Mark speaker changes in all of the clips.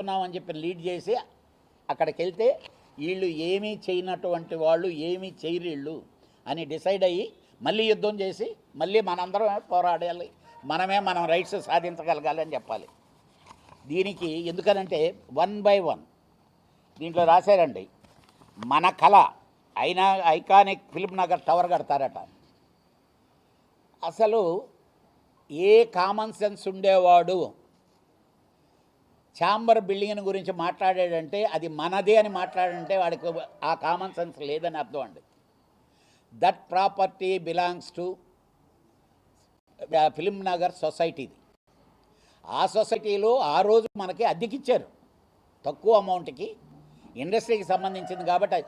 Speaker 1: అని చెప్పి లీడ్ చేసి అక్కడికి వెళ్తే వీళ్ళు ఏమీ చేయనటువంటి వాళ్ళు ఏమీ చేయరీళ్ళు అని డిసైడ్ అయ్యి మళ్ళీ యుద్ధం చేసి మళ్ళీ మనందరం పోరాడాలి, మనం రైట్స్ సాధించగలగాలి అని చెప్పాలి. దీనికి ఎందుకనంటే 1 by 1 దీంట్లో రాశారండి, మన కళ అయినా ఐకానిక్ ఫిల్మ్ నగర్ టవర్ కడతారట. అసలు ఏ కామన్ సెన్స్ ఉండేవాడు ఛాంబర్ బిల్డింగ్ గురించి మాట్లాడాడంటే అది మనదే అని మాట్లాడంటే వాడికి ఆ కామన్ సెన్స్ లేదని అర్థం అండి. That property belongs to film Nagar సొసైటీది. ఆ సొసైటీలో ఆ రోజు మనకి అద్దెకిచ్చారు తక్కువ అమౌంట్కి, ఇండస్ట్రీకి సంబంధించింది కాబట్టి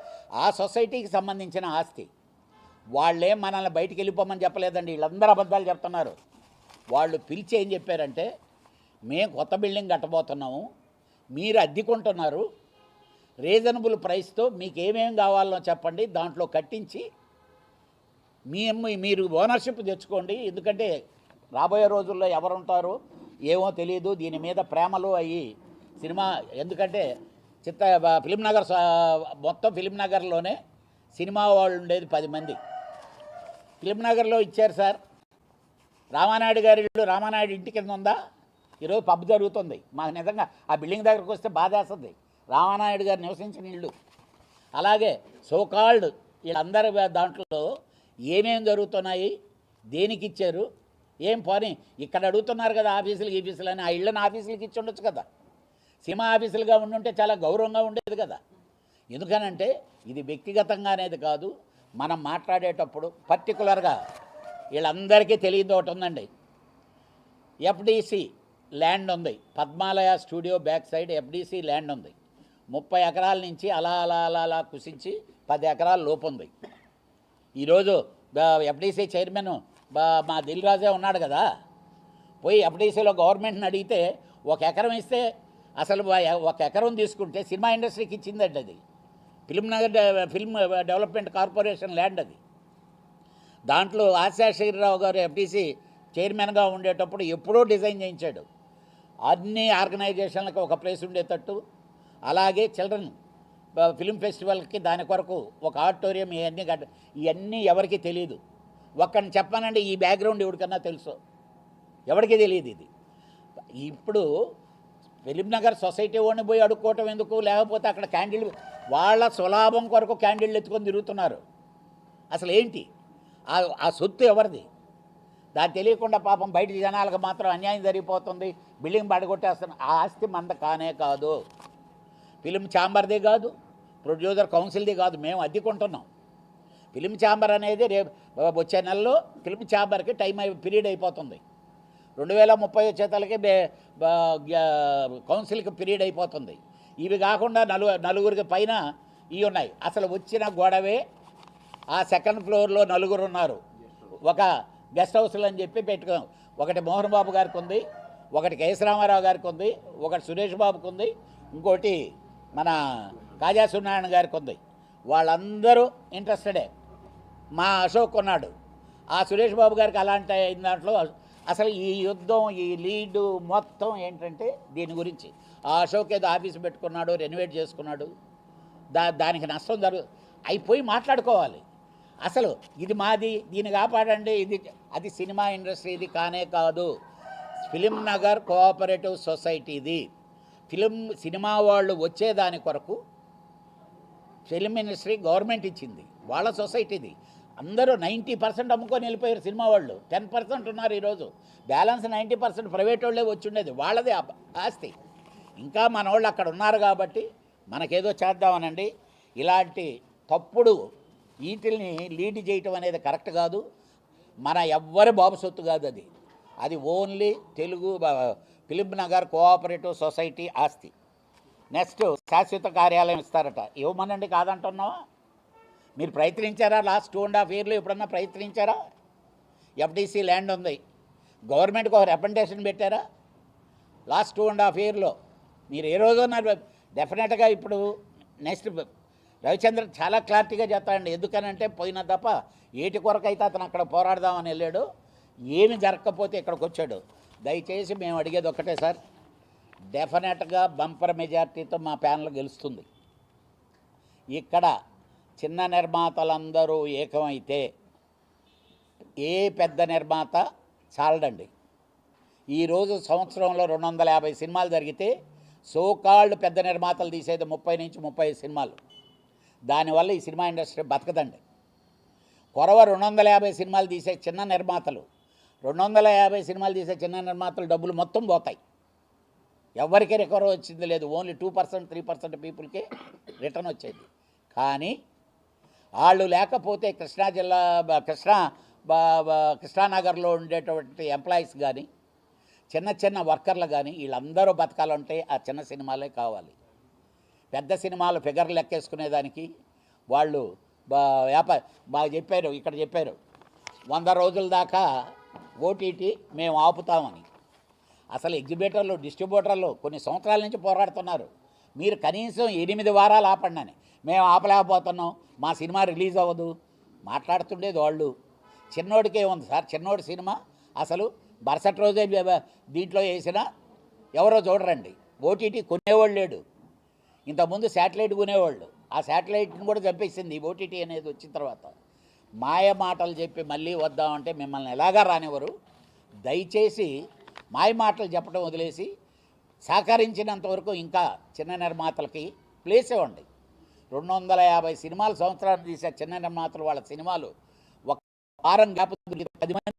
Speaker 1: ఆ సొసైటీకి సంబంధించిన ఆస్తి. వాళ్ళే మనల్ని బయటికి వెళ్ళిపోమని చెప్పలేదండి, వీళ్ళందరూ అబద్ధాలు చెప్తున్నారు. వాళ్ళు పిలిచి ఏం చెప్పారంటే, మేము కొత్త బిల్డింగ్ కట్టబోతున్నాము, మీరు అద్దెకుంటున్నారు, రీజనబుల్ ప్రైస్తో మీకు ఏమేమి కావాలో చెప్పండి, దాంట్లో కట్టించి మీరు ఓనర్షిప్ తెచ్చుకోండి. ఎందుకంటే రాబోయే రోజుల్లో ఎవరుంటారో ఏమో తెలియదు, దీని మీద ప్రేమలు అయ్యి సినిమా, ఎందుకంటే ఫిలిం నగర్ మొత్తం ఫిలిం నగర్లోనే సినిమా వాళ్ళు ఉండేది 10 మంది. ఫిలిం నగర్లో ఇచ్చారు సార్. రామానాయుడు గారి ఇల్లు రామానాయుడు ఇంటి కింద ఉందా? ఈరోజు పబ్ జరుగుతుంది. మాకు నిజంగా ఆ బిల్డింగ్ దగ్గరకు వస్తే బాధేస్తుంది, రామానాయుడు గారు నివసించిన ఇల్లు. అలాగే సోకాల్డ్ వీళ్ళందరి దాంట్లో ఏమేమి జరుగుతున్నాయి, దేనికి ఇచ్చారు, ఏం పోనీ ఇక్కడ అడుగుతున్నారు కదా ఆఫీసులు గీఫీసులు అని, ఆ ఇళ్ళని ఆఫీసులకి ఇచ్చి ఉండొచ్చు కదా, సినిమా ఆఫీసులుగా ఉండుంటే చాలా గౌరవంగా ఉండేది కదా. ఎందుకనంటే ఇది వ్యక్తిగతంగా అనేది కాదు, మనం మాట్లాడేటప్పుడు పర్టికులర్గా వీళ్ళందరికీ తెలియదు ఒకటి ఉందండి. ఎఫ్డిసి ల్యాండ్ ఉంది, Padmalaya studio back side FDC land ఉంది. 30 ఎకరాల నుంచి అలా అలా అలా అలా కుసించి 10 ఎకరాల లోపు ఉంది. ఈరోజు ఎఫ్డిసి చైర్మన్ మా దిల్ రాజే ఉన్నాడు కదా, పోయి ఎఫ్డిసిలో గవర్నమెంట్ని అడిగితే 1 ఎకరం ఇస్తే, అసలు 1 ఎకరం తీసుకుంటే సినిమా ఇండస్ట్రీకి ఇచ్చిందండి అది. ఫిల్మ్ డెవలప్మెంట్ కార్పొరేషన్ ల్యాండ్ అది. దాంట్లో ఆశాశ్రీరావు గారు ఎఫ్డిసి చైర్మన్గా ఉండేటప్పుడు ఎప్పుడో డిజైన్ చేయించాడు, అన్ని ఆర్గనైజేషన్లకు ఒక ప్లేస్ ఉండేటట్టు. అలాగే చిల్డ్రన్ ఫిల్మ్ ఫెస్టివల్కి దాని కొరకు ఒక ఆడిటోరియం, ఇవన్నీ ఎవరికి తెలియదు. ఒక్కడిని చెప్పానండి, ఈ బ్యాక్గ్రౌండ్ ఎవరికన్నా తెలుసు, ఎవరికి తెలియదు ఇది. ఇప్పుడు ఫిలిం నగర్ సొసైటీ వాడిని పోయి అడుక్కోవటం ఎందుకు, లేకపోతే అక్కడ క్యాండిల్ వాళ్ళ స్వలాభం కొరకు క్యాండిల్ ఎత్తుకొని తిరుగుతున్నారు. అసలు ఏంటి ఆ సొత్తు ఎవరిది? దాన్ని తెలియకుండా పాపం బయట జనాలకు మాత్రం అన్యాయం జరిగిపోతుంది, బిల్డింగ్ పడగొట్టేస్తున్నారు. ఆ ఆస్తి మంద కానే కాదు, ఫిలిం ఛాంబర్ది కాదు, ప్రొడ్యూసర్ కౌన్సిల్ది కాదు, మేము అద్దెకుంటున్నాం. ఫిలిం ఛాంబర్ అనేది రేపు వచ్చే నెలలో ఫిలిం ఛాంబర్కి పీరియడ్ అయిపోతుంది. 2030 వచ్చేతలకి కౌన్సిల్కి పీరియడ్ అయిపోతుంది. ఇవి కాకుండా నలుగురికి పైన ఇవి ఉన్నాయి. అసలు వచ్చిన గొడవే ఆ సెకండ్ ఫ్లోర్లో 4 ఉన్నారు. ఒక గెస్ట్ హౌస్లు అని చెప్పి పెట్టుకున్నాం. ఒకటి మోహన్ బాబు గారికి ఉంది, ఒకటి కేఎస్ రామారావు గారికి ఉంది, ఒకటి సురేష్ బాబుకి ఉంది, ఇంకోటి మన కాజా సూర్యనారాయణ గారికి ఉంది. వాళ్ళందరూ ఇంట్రెస్టెడే. మా అశోక్ ఉన్నాడు. ఆ సురేష్ బాబు గారికి అలాంటి అయిన దాంట్లో అసలు ఈ యుద్ధం, ఈ లీడు మొత్తం ఏంటంటే దీని గురించి. ఆ అశోక్ ఏదో ఆఫీసు పెట్టుకున్నాడు, రెనోవేట్ చేసుకున్నాడు, దానికి నష్టం అయిపోయి మాట్లాడుకోవాలి. అసలు ఇది మాది, దీన్ని కాపాడండి, అది సినిమా ఇండస్ట్రీది కానే కాదు, ఫిలిం నగర్ కోఆపరేటివ్ సొసైటీది. సినిమా వాళ్ళు వచ్చేదాని కొరకు ఫిలిం ఇండస్ట్రీ గవర్నమెంట్ ఇచ్చింది, వాళ్ళ సొసైటీది. అందరూ 90% అమ్ముకొని వెళ్ళిపోయారు సినిమా వాళ్ళు, 10% ఉన్నారు ఈరోజు. బ్యాలెన్స్ 90% ప్రైవేట్ వాళ్ళే వచ్చి ఉండేది, వాళ్ళదే ఆస్తి. ఇంకా మన వాళ్ళు అక్కడ ఉన్నారు కాబట్టి మనకేదో చేద్దామనండి. ఇలాంటి తప్పుడు వీటిల్ని లీడ్ చేయటం అనేది కరెక్ట్ కాదు. మన ఎవ్వరి బాబు సొత్తు కాదు అది, అది only Telugu film Nagar cooperative society ఆస్తి. నెక్స్ట్ శాశ్వత కార్యాలయం ఇస్తారట, ఇవ్వమనండి, కాదంటున్నావా? మీరు ప్రయత్నించారా? లాస్ట్ 2.5 years ఎప్పుడన్నా ప్రయత్నించారా? ఎఫ్డిసి ల్యాండ్ ఉంది, గవర్నమెంట్కి ఒక రికమెండేషన్ పెట్టారా? లాస్ట్ 2.5 years మీరు ఏ రోజున్నా డెఫినెట్గా ఇప్పుడు నెక్స్ట్ రవిచంద్ర చాలా క్లారిటీగా చెప్తాడండి. ఎందుకనంటే పోయిన తప్ప ఏటి కొరకైతే అతను అక్కడ పోరాడదామని వెళ్ళాడు, ఏమి జరగకపోతే ఇక్కడికి వచ్చాడు. దయచేసి మేము అడిగేది ఒక్కటే సార్, డెఫినెట్గా బంపర్ మెజార్టీతో మా ప్యానల్ గెలుస్తుంది. ఇక్కడ చిన్న నిర్మాతలందరూ ఏకమైతే ఏ పెద్ద నిర్మాత చాలడండి. ఈరోజు సంవత్సరంలో 250 సినిమాలు జరిగితే సోకాళ్ళు పెద్ద నిర్మాతలు తీసేది 30 నుంచి 35 సినిమాలు. దానివల్ల ఈ సినిమా ఇండస్ట్రీ బతకదండి. కొరవ 250 సినిమాలు తీసే చిన్న నిర్మాతలు 250 సినిమాలు తీసే చిన్న నిర్మాతలు డబ్బులు మొత్తం పోతాయి. ఎవరికి రికవర్ వచ్చింది లేదు. ఓన్లీ 2% 3% పీపుల్కే రిటర్న్ వచ్చేది. కానీ వాళ్ళు లేకపోతే కృష్ణా జిల్లా కృష్ణానగర్లో ఉండేటువంటి ఎంప్లాయీస్ కానీ చిన్న చిన్న వర్కర్లు కానీ వీళ్ళందరూ బతకాలంటే ఆ చిన్న సినిమాలే కావాలి. పెద్ద సినిమాలు ఫిగర్ లెక్కేసుకునేదానికి వాళ్ళు బాగా చెప్పారు. ఇక్కడ చెప్పారు 100 రోజుల దాకా ఓటీటీ మేము ఆపుతామని. అసలు ఎగ్జిబిటర్లు డిస్ట్రిబ్యూటర్లు కొన్ని సంవత్సరాల నుంచి పోరాడుతున్నారు. మీరు కనీసం 8 వారాలు ఆపండి అని. మేము ఆపలేకపోతున్నాం, మా సినిమా రిలీజ్ అవ్వదు మాట్లాడుతుండేది వాళ్ళు. చిన్నోడికే ఉంది సార్. చిన్నోడి సినిమా అసలు మరుసటి రోజే దీంట్లో వేసినా ఎవరో చూడరండి. ఓటీటీ కొనేవాళ్ళు లేడు. ఇంతకుముందు శాటిలైట్ కొనేవాళ్ళు. ఆ శాటిలైట్ని కూడా చంపేసింది ఓటీటీ అనేది వచ్చిన తర్వాత. మాయ మాటలు చెప్పి మళ్ళీ వద్దామంటే మిమ్మల్ని ఎలాగా రానివ్వరు. దయచేసి మాయ మాటలు చెప్పడం వదిలేసి సహకరించినంత వరకు ఇంకా చిన్న నిర్మాతలకి ప్లేస్ ఇవ్వండి. 250 సినిమాలు సంవత్సరాలు తీసే చిన్న నిర్మాతలు వాళ్ళ సినిమాలు ఒక వారం గ్యాప్ 10 మంది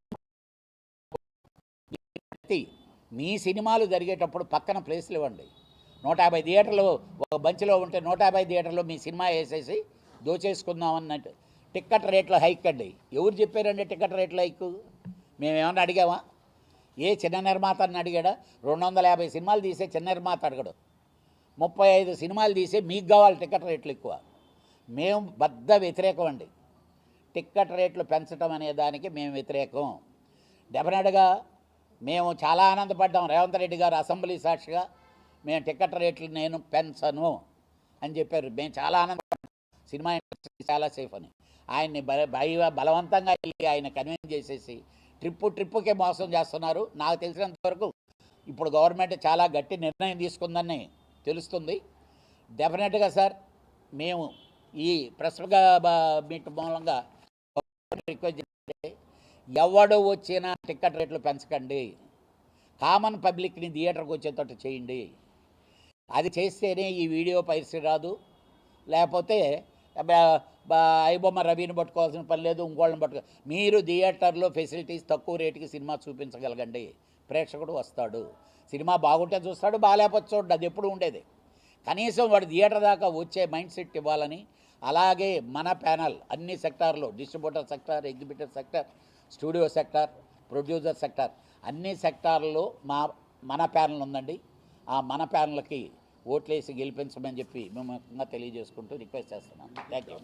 Speaker 1: మీ సినిమాలు జరిగేటప్పుడు పక్కన ప్లేస్లు ఇవ్వండి. 150 థియేటర్లు ఒక బంచ్లో ఉంటే 150 థియేటర్లో మీ సినిమా వేసేసి దోచేసుకుందాం అన్నట్టు. టిక్కెట్ రేట్లు హైక్ అండి. ఎవరు చెప్పారండి టిక్కెట్ రేట్లు హైక్? మేమేమన్నా అడిగామా? ఏ చిన్న నిర్మాత అని అడిగాడా? 250 సినిమాలు తీసే చిన్న నిర్మాత అడగడు. 35 సినిమాలు తీసే మీకు కావాలి టిక్కెట్ రేట్లు ఎక్కువ. మేము బద్ద వ్యతిరేకం అండి. టిక్కెట్ రేట్లు పెంచడం అనే దానికి మేము వ్యతిరేకం. డెఫినెట్గా మేము చాలా ఆనందపడ్డాం. రేవంత్ రెడ్డి గారు అసెంబ్లీ సాక్షిగా మేము టిక్కెట్ రేట్లు నేను పెంచను అని చెప్పారు. మేము చాలా ఆనందపడ్డాం. సినిమా ఇండస్ట్రీ చాలా సేఫ్ అని. ఆయన్ని బలవంతంగా వెళ్ళి ఆయన కన్విన్స్ చేసేసి ట్రిప్పుకే మోసం చేస్తున్నారు. నాకు తెలిసినంతవరకు ఇప్పుడు గవర్నమెంట్ చాలా గట్టి నిర్ణయం తీసుకుందని తెలుస్తుంది. డెఫినెట్గా సార్ మేము ఈ ప్రెస్ మీట్ మూలంగా రిక్వెస్ట్ చేస్తే ఎవడు వచ్చినా టిక్కెట్ రేట్లు పెంచకండి. కామన్ పబ్లిక్ని థియేటర్కి వచ్చేటట్టు చేయండి. అది చేస్తేనే ఈ వీడియో పైరసీ రాదు. లేకపోతే ఐబొమ్మ రవిని పట్టుకోవాల్సిన పని లేదు, ఇంకోళ్ళని పట్టుకో. మీరు థియేటర్లో ఫెసిలిటీస్ తక్కువ రేటుకి సినిమా చూపించగలగండి. ప్రేక్షకుడు వస్తాడు. సినిమా బాగుంటే చూస్తాడు, బాగాలేకపోతే చూడు. అది ఎప్పుడు ఉండేది. కనీసం వాడు థియేటర్ దాకా వచ్చే మైండ్ సెట్ ఇవ్వాలని. అలాగే మన ప్యానల్ అన్ని సెక్టార్లో distributor sector, exhibitor sector, studio sector, producer sector అన్ని సెక్టార్లలో మన ప్యానల్ ఉందండి. ఆ మన ప్యానల్కి ఓట్లేసి గెలిపించమని చెప్పి మేము తెలియజేసుకుంటూ రిక్వెస్ట్ చేస్తున్నాం. Thank you.